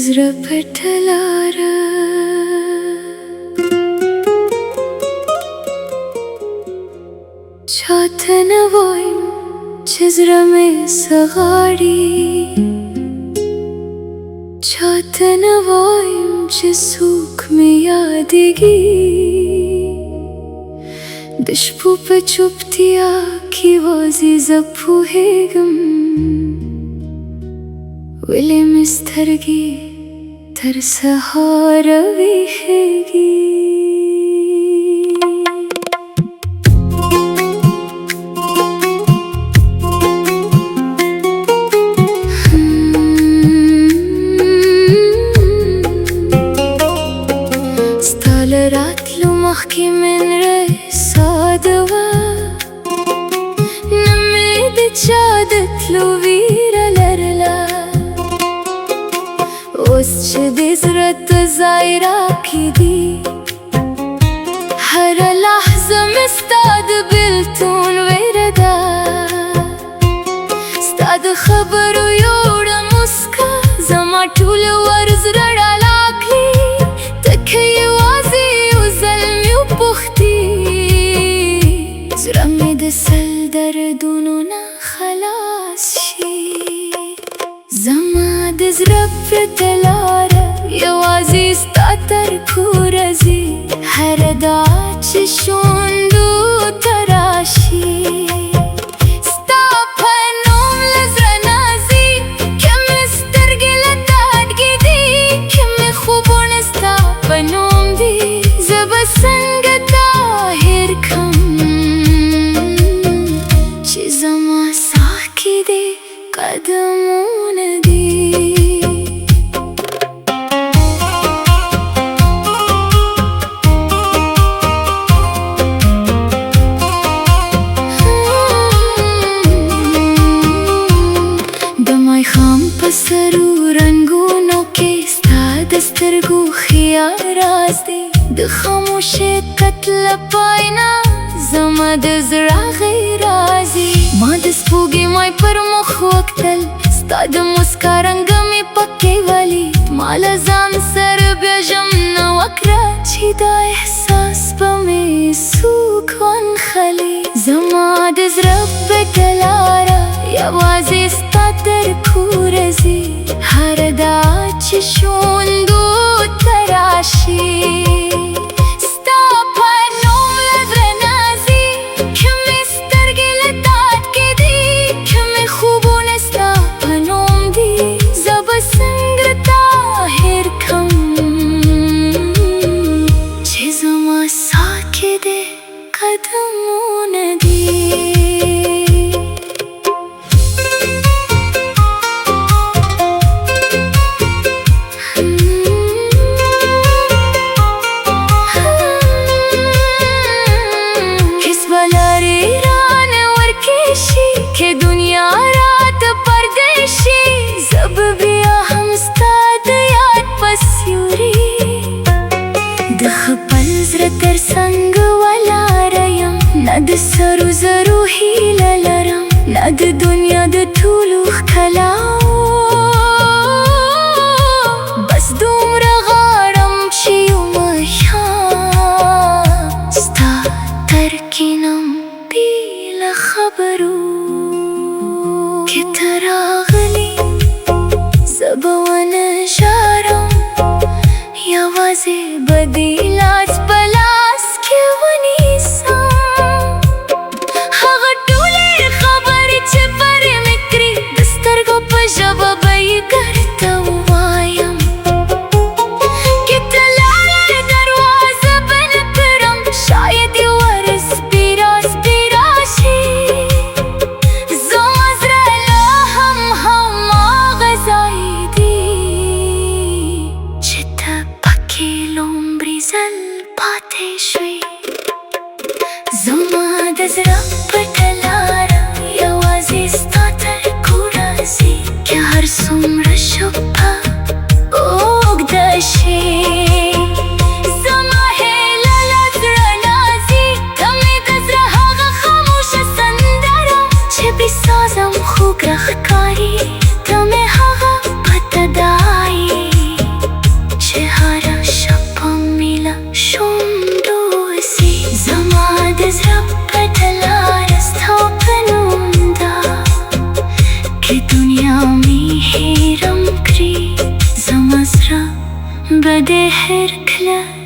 زړه پټه لاره چاته نه وایم چې زړه مې څه غواړي، چاته نه وایم چې څوک مې یادېږي. د شپو په چوپتیا کې یوازې زه پوهېږم ولې مې سترګې تر سهاره ویښېږي. ستا له راتلو مخکې مې زړه ساده وه، نه مې د چا د تلو ویره لرله. اوس چې دې زړه ته ځای راکړی دی، هره لحظه مې ستا د بېلتون ویره ده. ستا د خبرو یوړه موسکا زما ټول ورځ رڼا کړي. ته که یوازې یو ځل مې وپوښتې، زړه مې د سل دردونو نه خلاص شي. زما د زړه پرته لاره یوازې ستا تر کوره ځي، هره دا چې شونډو ته راشي. ستا په نوم له زړه نازي، که مې سترګې له تا اډګې دي، که مې خوبونه ستا په نوم دي. زه به څنګه تا هېر کړم چې زما ساه کې دې قدمونه دي. سرو رنگونو کې ستا د سترګو خیال راز دی، د خاموشۍ قتل پاینا زما د زړه غیر رازي. ما د سپوږمۍ پر مخ وکتل، ستا د موسکا رنګ مې پکې ولي. ما له ځان سره بیا ژمنه وکړه چې دا احساس به مې څوک ونښلي. زما د زړه پټه لاره یوازې ستا تر کوره ځي، هره دا چې شونډو ته راشي. ستا په نوم له زړه نازي، که مې سترګې له تا اډکې دي، که مې خوبونه ستا په نوم دي. زه به څنګه تا هېر کړم چې زما ساه کې دې قدمونه دي. تر څنګ ولاړه یم، نه د سرو زرو هیله لرم، نه د دنیا د ټولو ښکلاو. بس دومره غواړم چې یو ماښام ستا تر کینم بې له خبرو. که ته راغلې زه به ونه ژاړم، یوازې به دې لاس په لاس کې ونیسم. هغه ټولې خبرې چې پر مې کړې، د سترګو په ژبه به یې درته ووایم. که ته لاړې دروازه به نه کړم، شاید یې ورسپېره سپېره شي. زما زړه لا هم هماغه ځای دی چې ته پکې لومړی ځل پاتې شوې. زما د زړه پټه لاره یوازې ستا تر کوره ځي، که هر څومره شپه اوږده شي. زما هیله له زړه نازي، ته مې د زړه هغه خاموشه سندره چې بې سازم خوږه ښکاري. ته مې هغه پته دایي دې هېر کړه